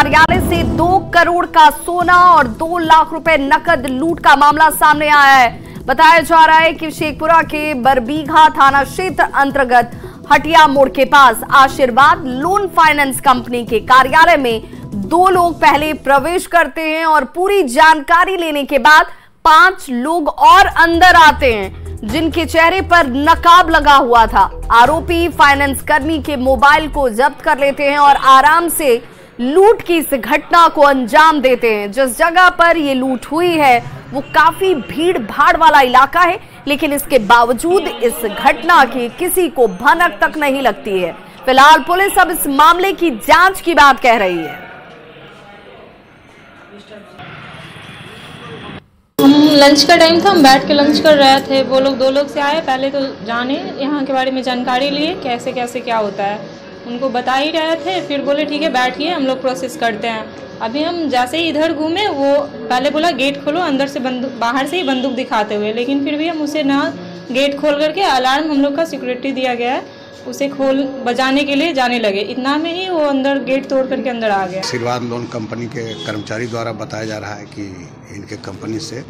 कार्यालय से 2 करोड़ का सोना और 2 लाख रुपए नकद लूट का मामला सामने आया है। बताया जा रहा है कि शेखपुरा के बरबीघा थाना क्षेत्र अंतर्गत हटिया मोड़ के पास आशीर्वाद लोन फाइनेंस कंपनी के कार्यालय में 2 लोग पहले प्रवेश करते हैं और पूरी जानकारी लेने के बाद 5 लोग और अंदर आते हैं जिनके चेहरे पर नकाब लगा हुआ था। आरोपी फाइनेंस कर्मी के मोबाइल को जब्त कर लेते हैं और आराम से लूट की इस घटना को अंजाम देते हैं। जिस जगह पर यह लूट हुई है वो काफी भीड़ भाड़ वाला इलाका है, लेकिन इसके बावजूद इस घटना की किसी को भनक तक नहीं लगती है। फिलहाल पुलिस अब इस मामले की जांच की बात कह रही है। हम लंच का टाइम था, हम बैठ के लंच कर रहे थे। वो लोग 2 लोग से आए, पहले तो जाने यहाँ के बारे में जानकारी लिए, कैसे कैसे क्या होता है उनको बता ही रहे थे। फिर बोले ठीक है बैठिए, हम लोग प्रोसेस करते हैं। अभी हम जैसे ही इधर घूमे, वो पहले बोला गेट खोलो, अंदर से बंदूक, बाहर से ही बंदूक दिखाते हुए, लेकिन फिर भी हम उसे ना गेट खोल करके अलार्म हम लोग का सिक्योरिटी दिया गया है, उसे खोल बजाने के लिए जाने लगे। इतना में ही वो अंदर गेट तोड़ करके अंदर आ गया। आशीर्वाद लोन कंपनी के कर्मचारी द्वारा बताया जा रहा है कि इनके कंपनी से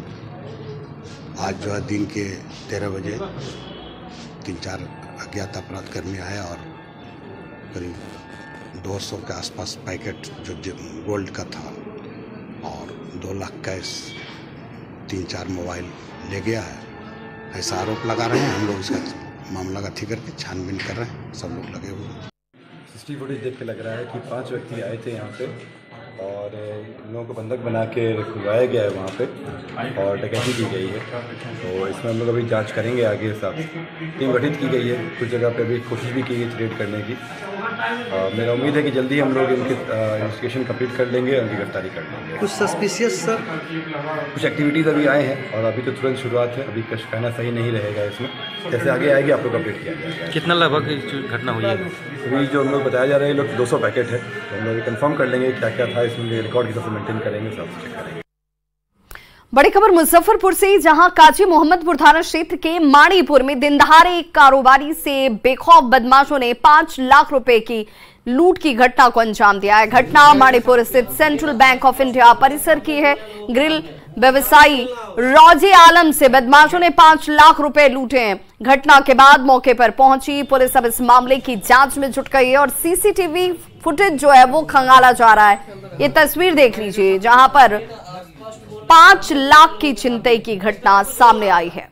आज जो है दिन के 13 बजे 3-4 अज्ञात अपराधकर्मी आए और करीब 200 के आसपास पैकेट जो गोल्ड का था और 2 लाख कैश, 3-4 मोबाइल ले गया है, ऐसा आरोप लगा रहे हैं। हम लोग इसका मामला का ठीक करके छानबीन कर रहे हैं, सब लोग लगे हुए हैं। सीसीटीवी फुटेज देख के लग रहा है कि 5 व्यक्ति आए थे यहाँ पे और इन लोगों को बंधक बना के खुलवाया गया है वहाँ पे और डकैती की गई है। तो इसमें हम लोग अभी जांच करेंगे आगे। साथ टीम गठित की गई है, कुछ जगह पे अभी कोशिश भी की गई रेड करने की। मेरा उम्मीद है कि जल्दी हम लोग इनकी इन्वेस्टिगेशन कंप्लीट कर लेंगे और उनकी गिरफ्तारी कर लेंगे। कुछ सस्पिशियस सर, कुछ एक्टिविटीज़ अभी आए हैं और अभी तो तुरंत शुरुआत है, अभी कुछ कहना सही नहीं रहेगा इसमें। जैसे आगे आएगी आप लोग अपडेट किया जाएगा। कितना लगभग घटना हुई है? अभी जो हम लोग बताया जा रहे हैं लोग 200 पैकेट है, तो हम लोग कंफर्म कर लेंगे क्या क्या था इसमें, रिकॉर्ड की तरफ से मेंटेन करेंगे, सब चेक करेंगे। बड़ी खबर मुजफ्फरपुर से, जहां काजी मोहम्मदपुर थाना क्षेत्र के माणीपुर में दिनदहाड़े एक कारोबारी से बेखौफ बदमाशों ने 5 लाख रुपए की लूट की घटना को अंजाम दिया है। घटना माणीपुर स्थित सेंट्रल बैंक ऑफ इंडिया परिसर की है। ग्रिल व्यवसायी रौजे आलम से बदमाशों ने 5 लाख रुपए लूटे हैं। घटना के बाद मौके पर पहुंची पुलिस अब इस मामले की जांच में जुट गई है और सीसीटीवी फुटेज जो है वो खंगाला जा रहा है। ये तस्वीर देख लीजिए जहां पर 5 लाख की छिनतई की घटना सामने आई है।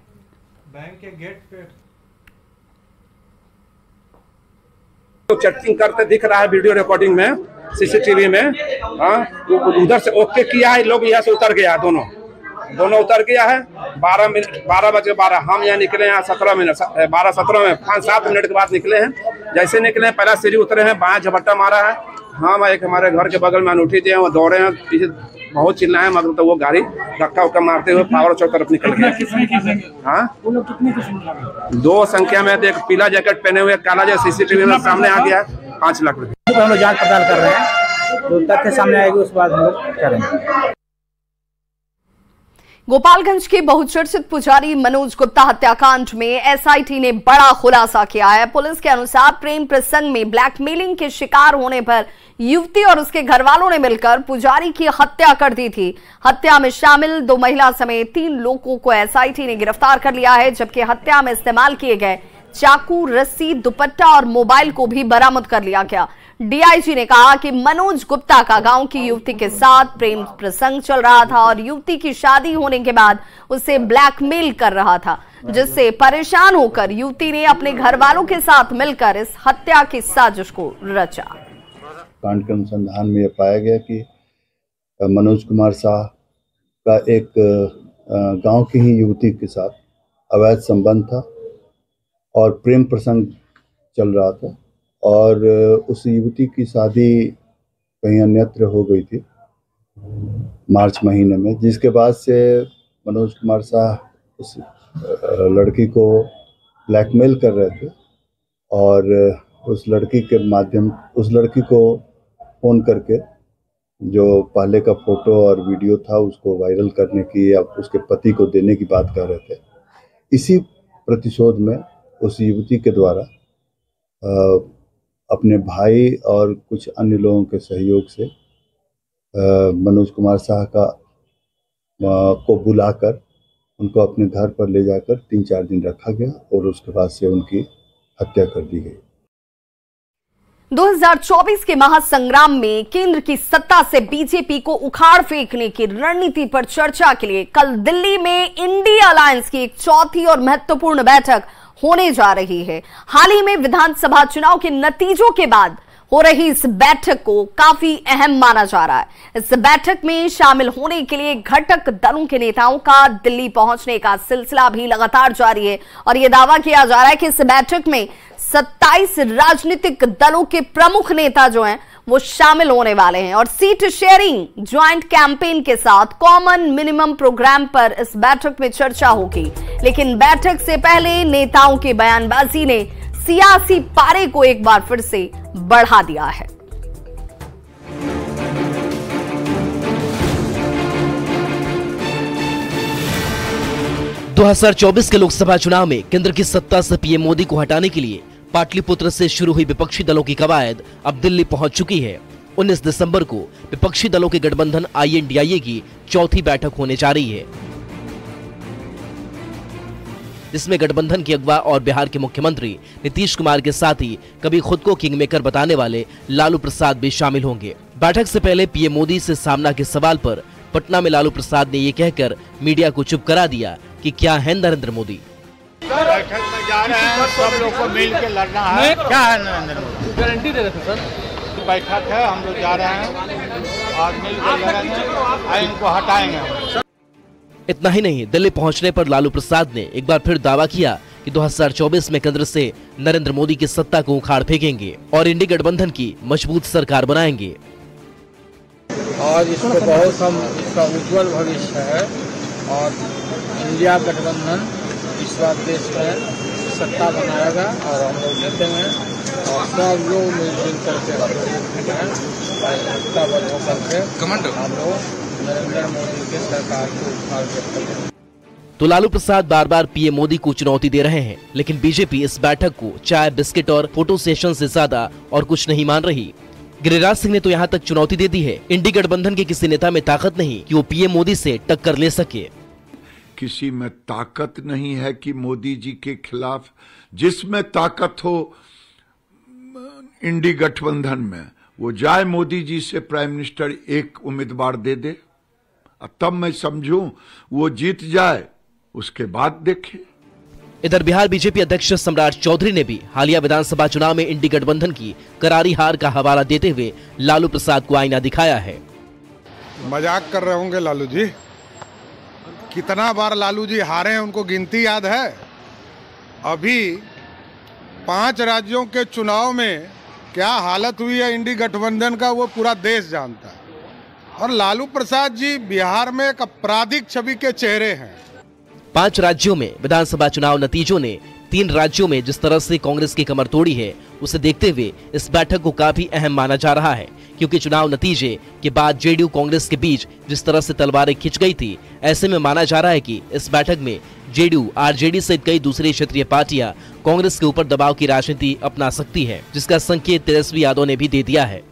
बैंक के गेट पे तो चैटिंग करते दिख रहा है वीडियो रिकॉर्डिंग में, सीसीटीवी में। हाँ, उधर से ओके किया है, लोग यहाँ से उतर गया, दोनों उतर गया है। 12 बजे 12 हम यहाँ निकले हैं 17 मिनट 12-17 में 5-7 मिनट के बाद निकले हैं। जैसे निकले हैं पहला सीढ़ी उतरे हैं, बायां झपट्टा मारा है। हम एक हमारे घर के बगल में अनूठी थे, वो दौड़े हैं, पीछे बहुत चिल्लाए मगर तो वो गाड़ी धक्का उक्का मारते हुए पावर चौक तरफ निकल गया। हाँ, 2 संख्या में, एक पीला जैकेट पहने हुए काला जो सीसीटीवी में सामने आ गया है। 5 लाख रुपए हम लोग जांच पड़ताल कर रहे हैं, जो तथ्य सामने आएगी उसके बाद हम लोग करेंगे। गोपालगंज के बहुचर्चित पुजारी मनोज गुप्ता हत्याकांड में एसआईटी ने बड़ा खुलासा किया है। पुलिस के अनुसार प्रेम प्रसंग में ब्लैकमेलिंग के शिकार होने पर युवती और उसके घरवालों ने मिलकर पुजारी की हत्या कर दी थी। हत्या में शामिल 2 महिला समेत 3 लोगों को एसआईटी ने गिरफ्तार कर लिया है, जबकि हत्या में इस्तेमाल किए गए चाकू, रस्सी, दुपट्टा और मोबाइल को भी बरामद कर लिया गया। डीआईजी ने कहा कि मनोज गुप्ता का गांव की युवती के साथ प्रेम प्रसंग चल रहा था और युवती की शादी होने के बाद उसे ब्लैकमेल कर रहा था, जिससे परेशान होकर युवती ने अपने घर वालों के साथ मिलकर इस हत्या की साजिश को रचा। कांड के अनुसंधान में यह पाया गया कि मनोज कुमार शाह का एक गांव की ही युवती के साथ अवैध संबंध था और प्रेम प्रसंग चल रहा था और उस युवती की शादी कहीं अन्यत्र हो गई थी मार्च महीने में, जिसके बाद से मनोज कुमार शाह उस लड़की को ब्लैकमेल कर रहे थे और उस लड़की को फ़ोन करके जो पहले का फ़ोटो और वीडियो था उसको वायरल करने की या उसके पति को देने की बात कर रहे थे। इसी प्रतिशोध में उस युवती के द्वारा अपने भाई और कुछ अन्य लोगों के सहयोग से मनोज कुमार शाह को बुलाकर उनको अपने घर पर ले जाकर 3-4 दिन रखा गया और उसके बाद से उनकी हत्या कर दी गई। 2024 के महासंग्राम में केंद्र की सत्ता से बीजेपी को उखाड़ फेंकने की रणनीति पर चर्चा के लिए कल दिल्ली में इंडिया अलायंस की एक चौथी और महत्वपूर्ण बैठक होने जा रही है। हाल ही में विधानसभा चुनाव के नतीजों के बाद हो रही इस बैठक को काफी अहम माना जा रहा है। इस बैठक में शामिल होने के लिए घटक दलों के नेताओं का दिल्ली पहुंचने का सिलसिला भी लगातार जारी है और यह दावा किया जा रहा है कि इस बैठक में 27 राजनीतिक दलों के प्रमुख नेता जो हैं वो शामिल होने वाले हैं और सीट शेयरिंग ज्वाइंट कैंपेन के साथ कॉमन मिनिमम प्रोग्राम पर इस बैठक में चर्चा होगी। लेकिन बैठक से पहले नेताओं की बयानबाजी ने सियासी पारे को एक बार फिर से बढ़ा दिया है। – 2024 के लोकसभा चुनाव में केंद्र की सत्ता से पीएम मोदी को हटाने के लिए पाटलिपुत्र से शुरू हुई विपक्षी दलों की कवायद अब दिल्ली पहुंच चुकी है। 19 दिसंबर को विपक्षी दलों के गठबंधन INDIA की चौथी बैठक होने जा रही है, जिसमें गठबंधन के अगवा और बिहार के मुख्यमंत्री नीतीश कुमार के साथ ही कभी खुद को किंग मेकर बताने वाले लालू प्रसाद भी शामिल होंगे। बैठक से पहले पीएम मोदी से सामना के सवाल पर पटना में लालू प्रसाद ने ये कहकर मीडिया को चुप करा दिया कि क्या है नरेंद्र मोदी। बैठक में जा रहे हैं, सब लोग को मिल के लड़ना है। क्या है नरेंद्र मोदी? गारंटी दे रहे थे सर। बैठक है, हम लोग जा रहे हैं और मिल के लड़ेंगे, इनको हटाएंगे। इतना ही नहीं, दिल्ली पहुंचने पर लालू प्रसाद ने एक बार फिर दावा किया कि 2024 में केंद्र से नरेंद्र मोदी की सत्ता को उखाड़ फेंकेंगे और इंडी गठबंधन की मजबूत सरकार बनाएंगे। और इसको बहुत हम इसका उज्जवल भविष्य है और इंडिया गठबंधन इस बार देश में सत्ता बनाएगा और हम लोग जीतेंगे और सब लोग मिलजुल करके सत्ता बल करके हम लोग नरेंद्र मोदी के सरकार को उखाड़ फेंकेंगे। तो लालू प्रसाद बार बार पीएम मोदी को चुनौती दे रहे हैं, लेकिन बीजेपी इस बैठक को चाय बिस्किट और फोटो सेशन से ज्यादा और कुछ नहीं मान रही। गिरिराज सिंह ने तो यहाँ तक चुनौती दे दी है, इंडी गठबंधन के किसी नेता में ताकत नहीं कि वो पीएम मोदी से टक्कर ले सके। किसी में ताकत नहीं है कि मोदी जी के खिलाफ, जिसमें ताकत हो इंडी गठबंधन में, वो जाए मोदी जी से प्राइम मिनिस्टर एक उम्मीदवार दे दे, तब मैं समझूं वो जीत जाए, उसके बाद देखें। इधर बिहार बीजेपी अध्यक्ष सम्राट चौधरी ने भी हालिया विधानसभा चुनाव में इंडी गठबंधन की करारी हार का हवाला देते हुए लालू प्रसाद को आईना दिखाया है। मजाक कर रहे होंगे लालू जी, कितना बार लालू जी हारे हैं उनको गिनती याद है? अभी 5 राज्यों के चुनाव में क्या हालत हुई है इंडी गठबंधन का वो पूरा देश जानता है। और लालू प्रसाद जी बिहार में एक आपराधिक छवि के चेहरे हैं। 5 राज्यों में विधानसभा चुनाव नतीजों ने 3 राज्यों में जिस तरह से कांग्रेस की कमर तोड़ी है, उसे देखते हुए इस बैठक को काफी अहम माना जा रहा है, क्योंकि चुनाव नतीजे के बाद जेडीयू कांग्रेस के बीच जिस तरह से तलवारें खिंच गई थी, ऐसे में माना जा रहा है कि इस बैठक में जेडीयू, आरजेडी सहित कई दूसरी क्षेत्रीय पार्टियां कांग्रेस के ऊपर दबाव की राजनीति अपना सकती है, जिसका संकेत तेजस्वी यादव ने भी दे दिया है।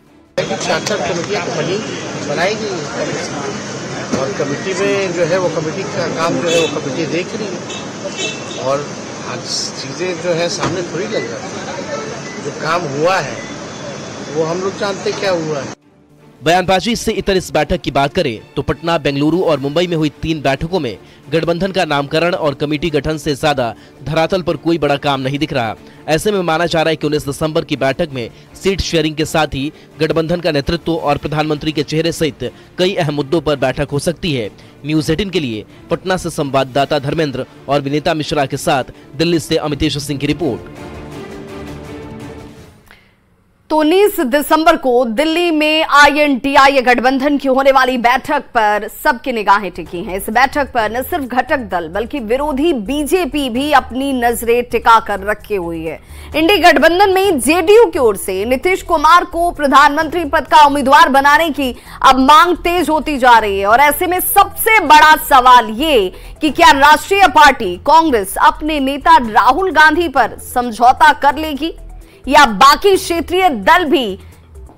और कमेटी में जो है वो कमेटी का काम जो है वो कमेटी देख रही है और आज चीज़ें जो है सामने थोड़ी लग जाती। जो काम हुआ है वो हम लोग जानते क्या हुआ है। बयानबाजी से इतर इस बैठक की बात करें तो पटना, बेंगलुरु और मुंबई में हुई 3 बैठकों में गठबंधन का नामकरण और कमेटी गठन से ज्यादा धरातल पर कोई बड़ा काम नहीं दिख रहा। ऐसे में माना जा रहा है कि 19 दिसंबर की बैठक में सीट शेयरिंग के साथ ही गठबंधन का नेतृत्व और प्रधानमंत्री के चेहरे सहित कई अहम मुद्दों पर बैठक हो सकती है। न्यूज 18 के लिए पटना से संवाददाता धर्मेंद्र और विनीता मिश्रा के साथ दिल्ली से अमितेश सिंह की रिपोर्ट। तो 19 दिसंबर को दिल्ली में INDIA गठबंधन की होने वाली बैठक पर सबकी निगाहें टिकी हैं। इस बैठक पर न सिर्फ घटक दल बल्कि विरोधी बीजेपी भी अपनी नजरें टिका कर रखी हुई है। इंडी गठबंधन में जेडीयू की ओर से नीतीश कुमार को प्रधानमंत्री पद का उम्मीदवार बनाने की अब मांग तेज होती जा रही है और ऐसे में सबसे बड़ा सवाल ये कि क्या राष्ट्रीय पार्टी कांग्रेस अपने नेता राहुल गांधी पर समझौता कर लेगी या बाकी क्षेत्रीय दल भी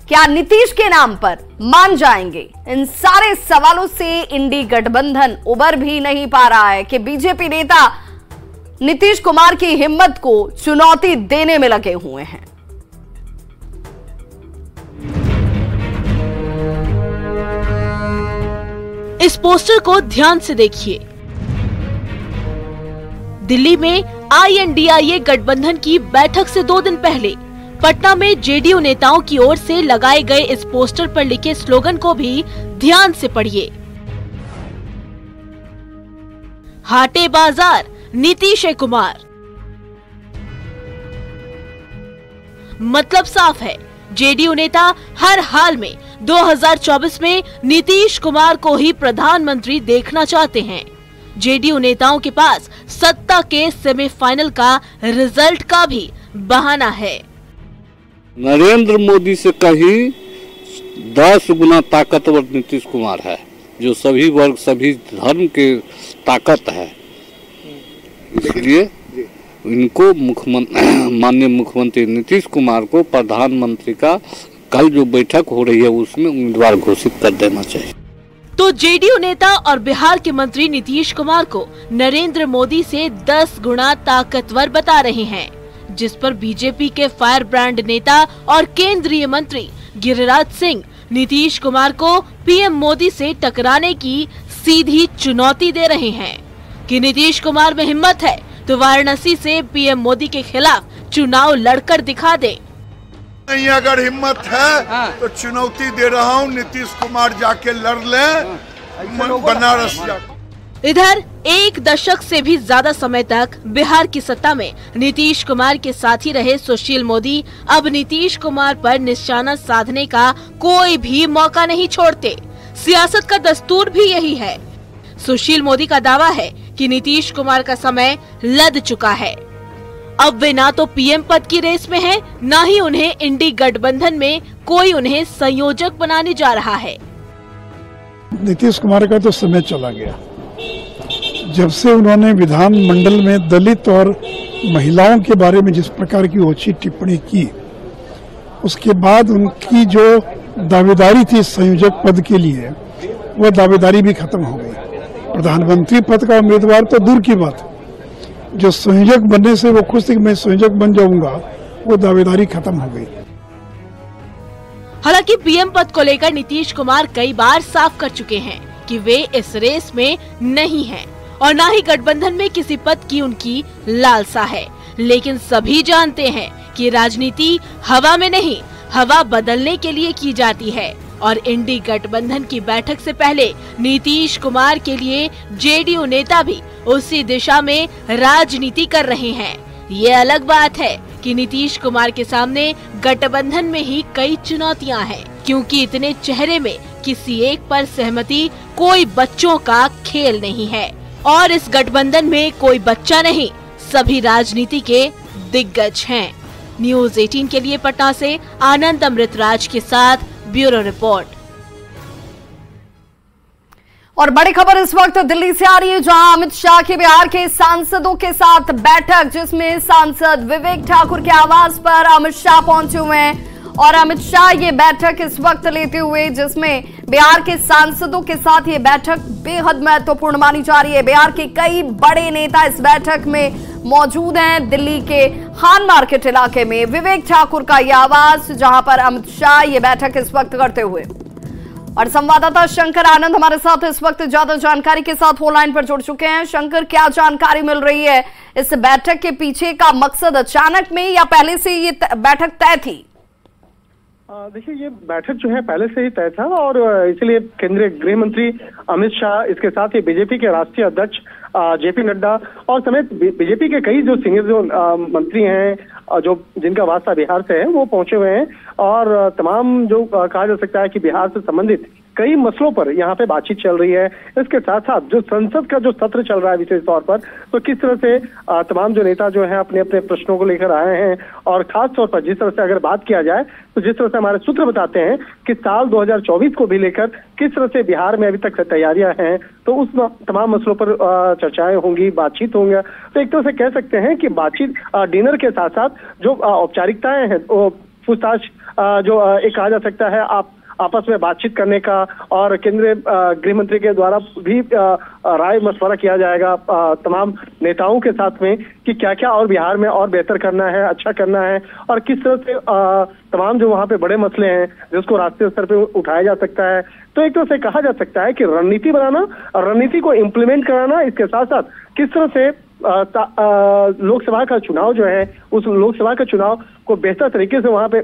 क्या नीतीश के नाम पर मान जाएंगे? इन सारे सवालों से इंडी गठबंधन उबर भी नहीं पा रहा है कि बीजेपी नेता नीतीश कुमार की हिम्मत को चुनौती देने में लगे हुए हैं। इस पोस्टर को ध्यान से देखिए। दिल्ली में INDIA गठबंधन की बैठक से 2 दिन पहले पटना में JDU नेताओं की ओर से लगाए गए इस पोस्टर पर लिखे स्लोगन को भी ध्यान से पढ़िए। हाटे बाजार नीतीश कुमार। मतलब साफ है, JDU नेता हर हाल में 2024 में नीतीश कुमार को ही प्रधानमंत्री देखना चाहते हैं। JDU नेताओं के पास सत्ता के सेमीफाइनल का रिजल्ट का भी बहाना है। नरेंद्र मोदी से कहीं 10 गुना ताकतवर नीतीश कुमार है, जो सभी वर्ग सभी धर्म के ताकत है। इसलिए इनको माननीय मुख्यमंत्री नीतीश कुमार को प्रधानमंत्री का कल जो बैठक हो रही है उसमें उम्मीदवार घोषित कर देना चाहिए। तो JDU नेता और बिहार के मंत्री नीतीश कुमार को नरेंद्र मोदी से 10 गुना ताकतवर बता रहे हैं, जिस पर बीजेपी के फायर ब्रांड नेता और केंद्रीय मंत्री गिरिराज सिंह नीतीश कुमार को PM मोदी से टकराने की सीधी चुनौती दे रहे हैं कि नीतीश कुमार में हिम्मत है तो वाराणसी से PM मोदी के खिलाफ चुनाव लड़कर दिखा दे। नहीं, अगर हिम्मत है तो चुनौती दे रहा हूं, नीतीश कुमार जाके लड़ ले बनारस जाके। इधर 1 दशक से भी ज्यादा समय तक बिहार की सत्ता में नीतीश कुमार के साथी रहे सुशील मोदी अब नीतीश कुमार पर निशाना साधने का कोई भी मौका नहीं छोड़ते। सियासत का दस्तूर भी यही है। सुशील मोदी का दावा है कि नीतीश कुमार का समय लद चुका है। अब वे ना तो PM पद की रेस में हैं, ना ही उन्हें इंडी गठबंधन में कोई उन्हें संयोजक बनाने जा रहा है। नीतीश कुमार का तो समय चला गया। जब से उन्होंने विधानमंडल में दलित और महिलाओं के बारे में जिस प्रकार की ओछी टिप्पणी की, उसके बाद उनकी जो दावेदारी थी संयोजक पद के लिए, वो दावेदारी भी खत्म हो गई। प्रधानमंत्री पद का उम्मीदवार तो दूर की बात, जो संयोजक बनने से वो खुश थे कि मैं संयोजक बन जाऊंगा, वो दावेदारी खत्म हो गई। हालांकि PM पद को लेकर नीतीश कुमार कई बार साफ कर चुके हैं कि वे इस रेस में नहीं हैं और न ही गठबंधन में किसी पद की उनकी लालसा है। लेकिन सभी जानते हैं कि राजनीति हवा में नहीं, हवा बदलने के लिए की जाती है और इंडी गठबंधन की बैठक से पहले नीतीश कुमार के लिए JDU नेता भी उसी दिशा में राजनीति कर रहे हैं। ये अलग बात है कि नीतीश कुमार के सामने गठबंधन में ही कई चुनौतियां हैं, क्योंकि इतने चेहरे में किसी एक पर सहमति कोई बच्चों का खेल नहीं है और इस गठबंधन में कोई बच्चा नहीं, सभी राजनीति के दिग्गज हैं। न्यूज़ 18 के लिए पटना से आनंद अमृतराज के साथ ब्यूरो रिपोर्ट। और बड़ी खबर इस वक्त दिल्ली से आ रही है, जहां अमित शाह की बिहार के सांसदों के साथ बैठक, जिसमें सांसद विवेक ठाकुर के आवास पर अमित शाह पहुंचे हुए हैं। और अमित शाह ये बैठक इस वक्त लेते हुए, जिसमें बिहार के सांसदों के साथ ये बैठक बेहद महत्वपूर्ण मानी जा रही है। बिहार के कई बड़े नेता इस बैठक में मौजूद हैं। दिल्ली के खान मार्केट इलाके में विवेक ठाकुर का ये आवास, जहां पर अमित शाह ये बैठक इस वक्त करते हुए। और संवाददाता शंकर आनंद हमारे साथ इस वक्त ज्यादा जानकारी के साथ फोन लाइन पर जुड़ चुके हैं। शंकर, क्या जानकारी मिल रही है? इस बैठक के पीछे का मकसद अचानक में या पहले से ये बैठक तय थी? देखिए, ये बैठक जो है पहले से ही तय था और इसलिए केंद्रीय गृह मंत्री अमित शाह, इसके साथ ही बीजेपी के राष्ट्रीय अध्यक्ष JP नड्डा और समेत बीजेपी के कई जो सीनियर जो मंत्री हैं, जो जिनका वास्ता बिहार से है, वो पहुंचे हुए हैं। और तमाम जो कहा जा सकता है कि बिहार से संबंधित कई मसलों पर यहाँ पे बातचीत चल रही है। इसके साथ साथ जो संसद का जो सत्र चल रहा है विशेष तौर पर, तो किस तरह से तमाम जो नेता जो है अपने अपने प्रश्नों को लेकर आए हैं। और खास तौर पर जिस तरह से अगर बात किया जाए तो जिस तरह से हमारे सूत्र बताते हैं कि साल 2024 को भी लेकर किस तरह से बिहार में अभी तक तैयारियां हैं, तो उस तमाम मसलों पर चर्चाएं होंगी, बातचीत होंगे। तो एक तरह से कह सकते हैं कि बातचीत डिनर के साथ साथ जो औपचारिकताएं हैं, वो पूछताछ जो एक कहा जा सकता है आप आपस में बातचीत करने का, और केंद्रीय गृह मंत्री के द्वारा भी राय मशवरा किया जाएगा तमाम नेताओं के साथ में कि क्या क्या और बिहार में और बेहतर करना है, अच्छा करना है, और किस तरह से तमाम जो वहाँ पे बड़े मसले हैं जिसको राष्ट्रीय स्तर पे उठाया जा सकता है। तो एक तरह से कहा जा सकता है कि रणनीति बनाना और रणनीति को इम्प्लीमेंट कराना, इसके साथ साथ किस तरह से लोकसभा का चुनाव जो है उस लोकसभा का चुनाव को बेहतर तरीके से वहां पे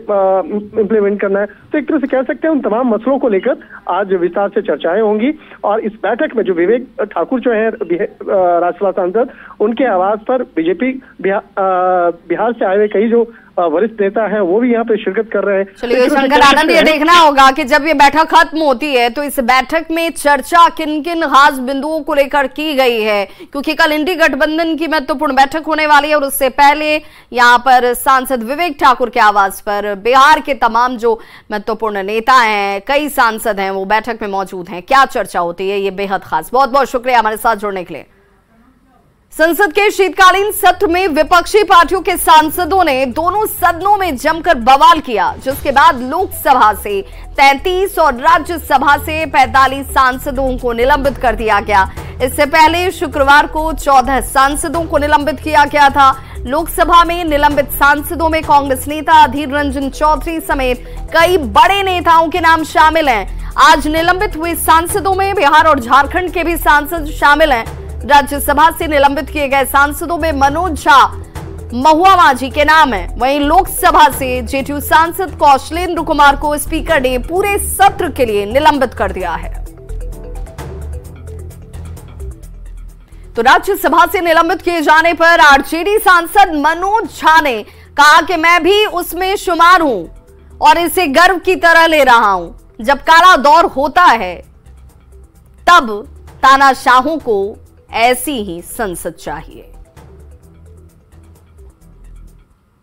इम्प्लीमेंट करना है। तो एक तरह से कह सकते हैं उन तमाम मसलों को लेकर आज विस्तार से चर्चाएं होंगी, और इस बैठक में जो विवेक ठाकुर जो है राज्यसभा सांसद, उनके आवाज पर बीजेपी बिहार से आए हुए कई जो वरिष्ठ नेता हैं वो भी यहाँ पे शिरकत कर रहे हैं। चलिए शंकर आनंद, ये देखना होगा कि जब ये बैठक खत्म होती है तो इस बैठक में चर्चा किन किन खास बिंदुओं को लेकर की गई है, क्योंकि कल इंडी गठबंधन की महत्वपूर्ण बैठक होने वाली है और उससे पहले यहाँ पर सांसद विवेक ठाकुर के आवास पर बिहार के तमाम जो महत्वपूर्ण नेता हैं, कई सांसद हैं, वो बैठक में मौजूद हैं। क्या चर्चा होती है ये बेहद खास। बहुत बहुत शुक्रिया हमारे साथ जुड़ने के लिए। संसद के शीतकालीन सत्र में विपक्षी पार्टियों के सांसदों ने दोनों सदनों में जमकर बवाल किया, जिसके बाद लोकसभा से 33 और राज्यसभा से 45 सांसदों को निलंबित कर दिया गया। इससे पहले शुक्रवार को 14 सांसदों को निलंबित किया गया था। लोकसभा में निलंबित सांसदों में कांग्रेस नेता अधीर रंजन चौधरी समेत कई बड़े नेताओं के नाम शामिल हैं। आज निलंबित हुए सांसदों में बिहार और झारखंड के भी सांसद शामिल हैं। राज्यसभा से निलंबित किए गए सांसदों में मनोज झा, महुआ माझी के नाम है। वहीं लोकसभा से जेडीयू सांसद कौशलेंद्र कुमार को स्पीकर ने पूरे सत्र के लिए निलंबित कर दिया है। तो राज्यसभा से निलंबित किए जाने पर आरजेडी सांसद मनोज झा ने कहा कि मैं भी उसमें शुमार हूं और इसे गर्व की तरह ले रहा हूं। जब काला दौर होता है तब तानाशाहों को ऐसी ही संसद चाहिए।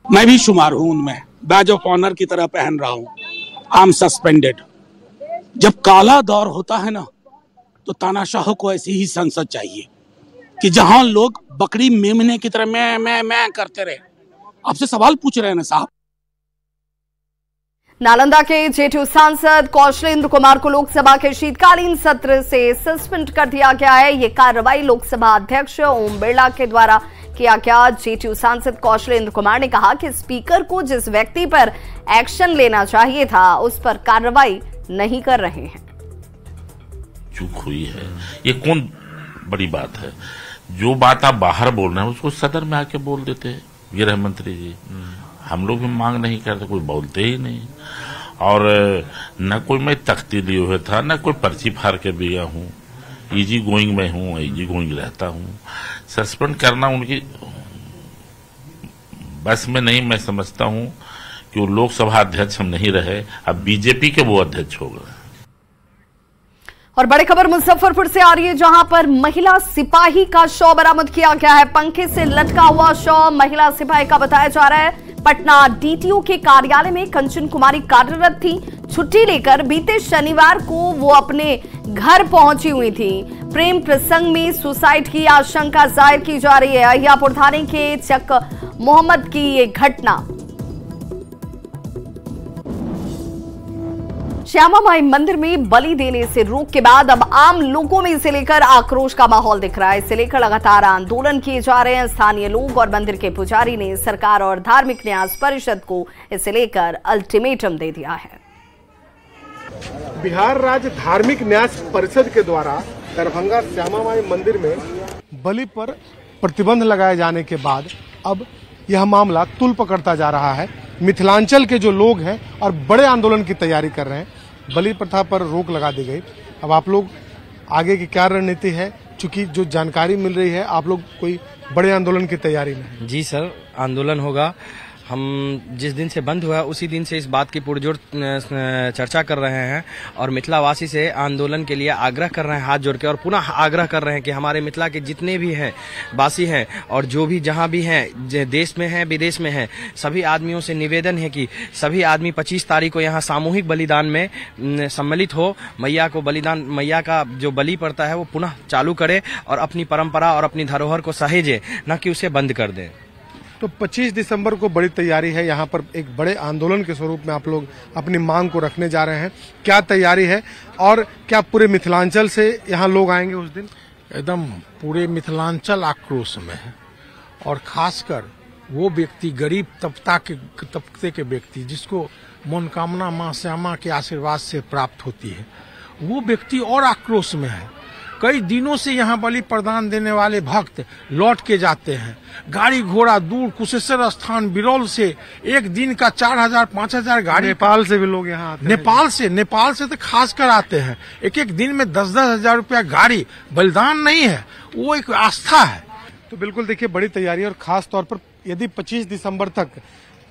मैं भी शुमार हूं उनमें, बैज ऑफ ऑनर की तरह पहन रहा हूं। I am suspended. जब काला दौर होता है ना तो तानाशाहों को ऐसी ही संसद चाहिए कि जहां लोग बकरी मेमने की तरह मैं करते रहे। आपसे सवाल पूछ रहे हैं ना साहब। नालंदा के जेडीयू सांसद कौशलेंद्र कुमार को लोकसभा के शीतकालीन सत्र से सस्पेंड कर दिया गया है। ये कार्रवाई लोकसभा अध्यक्ष ओम बिरला के द्वारा किया गया। जेडीयू सांसद कौशलेंद्र कुमार ने कहा कि स्पीकर को जिस व्यक्ति पर एक्शन लेना चाहिए था उस पर कार्रवाई नहीं कर रहे हैं। चूक हुई है, ये कौन बड़ी बात है। जो बात आप बाहर बोल रहे हैं उसको सदन में आके बोल देते हैं गृह मंत्री जी। हम लोग भी मांग नहीं करते, कोई बोलते ही नहीं। और न कोई मैं तख्ती लिए हुए था, न कोई पर्ची फाड़ के दिया हूँ। इजी गोइंग में हूँ, इजी गोइंग रहता हूँ। सस्पेंड करना उनकी बस में नहीं। मैं समझता हूँ कि वो लोकसभा अध्यक्ष हम नहीं रहे, अब बीजेपी के वो अध्यक्ष हो गए। और बड़ी खबर मुजफ्फरपुर से आ रही है, जहां पर महिला सिपाही का शव बरामद किया गया है। पंखे से लटका हुआ शव महिला सिपाही का बताया जा रहा है। पटना डीटीओ के कार्यालय में कंचन कुमारी कार्यरत थी। छुट्टी लेकर बीते शनिवार को वो अपने घर पहुंची हुई थी। प्रेम प्रसंग में सुसाइड की आशंका जाहिर की जा रही है। अहियापुर थाने के चक मोहम्मद की ये घटना। श्यामा माई मंदिर में बलि देने से रोक के बाद अब आम लोगों में इसे लेकर आक्रोश का माहौल दिख रहा है। इसे लेकर लगातार आंदोलन किए जा रहे हैं। स्थानीय लोग और मंदिर के पुजारी ने सरकार और धार्मिक न्यास परिषद को इसे लेकर अल्टीमेटम दे दिया है। बिहार राज्य धार्मिक न्यास परिषद के द्वारा दरभंगा श्यामा माई मंदिर में बलि पर प्रतिबंध लगाए जाने के बाद अब यह मामला तूल पकड़ता जा रहा है। मिथिलांचल के जो लोग हैं और बड़े आंदोलन की तैयारी कर रहे हैं। बलि प्रथा पर रोक लगा दी गई। अब आप लोग आगे की क्या रणनीति है, चूंकि जो जानकारी मिल रही है आप लोग कोई बड़े आंदोलन की तैयारी में? जी सर, आंदोलन होगा। हम जिस दिन से बंद हुआ उसी दिन से इस बात की पुरजोर चर्चा कर रहे हैं और मिथिलावासी से आंदोलन के लिए आग्रह कर रहे हैं, हाथ जोड़ के, और पुनः आग्रह कर रहे हैं कि हमारे मिथिला के जितने भी हैं वासी हैं और जो भी जहां भी हैं, देश में हैं विदेश में हैं, सभी आदमियों से निवेदन है कि सभी आदमी 25 तारीख को यहाँ सामूहिक बलिदान में सम्मिलित हो। मैया को बलिदान, मैया का जो बलि पड़ता है वो पुनः चालू करे और अपनी परंपरा और अपनी धरोहर को सहेजे, न कि उसे बंद कर दे। तो 25 दिसंबर को बड़ी तैयारी है। यहाँ पर एक बड़े आंदोलन के स्वरूप में आप लोग अपनी मांग को रखने जा रहे हैं। क्या तैयारी है और क्या पूरे मिथिलांचल से यहाँ लोग आएंगे उस दिन? एकदम पूरे मिथिलांचल आक्रोश में है और खासकर वो व्यक्ति गरीब तबके के व्यक्ति जिसको मनोकामना मां श्यामा के आशीर्वाद से प्राप्त होती है, वो व्यक्ति और आक्रोश में है। कई दिनों से यहाँ बलि प्रदान देने वाले भक्त लौट के जाते हैं। गाड़ी घोड़ा दूर कुशेश्वर स्थान बिरौल से एक दिन का 4000-5000 गाड़ी। नेपाल से भी लोग यहाँ आते हैं। नेपाल से तो खास कर आते हैं। एक एक दिन में 10-10 हजार रुपया गाड़ी। बलिदान नहीं है, वो एक आस्था है। तो बिल्कुल देखिए बड़ी तैयारी और खास तौर पर यदि 25 दिसंबर तक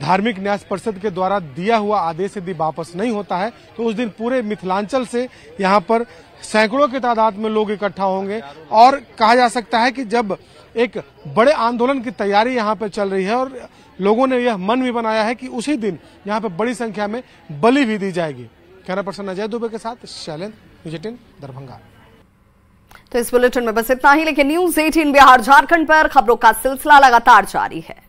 धार्मिक न्यास परिषद के द्वारा दिया हुआ आदेश यदि वापस नहीं होता है तो उस दिन पूरे मिथिलांचल से यहाँ पर सैकड़ों की तादाद में लोग इकट्ठा होंगे और कहा जा सकता है कि जब एक बड़े आंदोलन की तैयारी यहाँ पर चल रही है और लोगों ने यह मन भी बनाया है कि उसी दिन यहाँ पर बड़ी संख्या में बलि भी दी जाएगी। कैमरा पर्सन अजय दुबे के साथ शैलेंद्र, न्यूज़ 18 दरभंगा। तो इस बुलेटिन में बस इतना ही, लेकिन न्यूज़ 18 बिहार झारखंड पर खबरों का सिलसिला लगातार जारी है।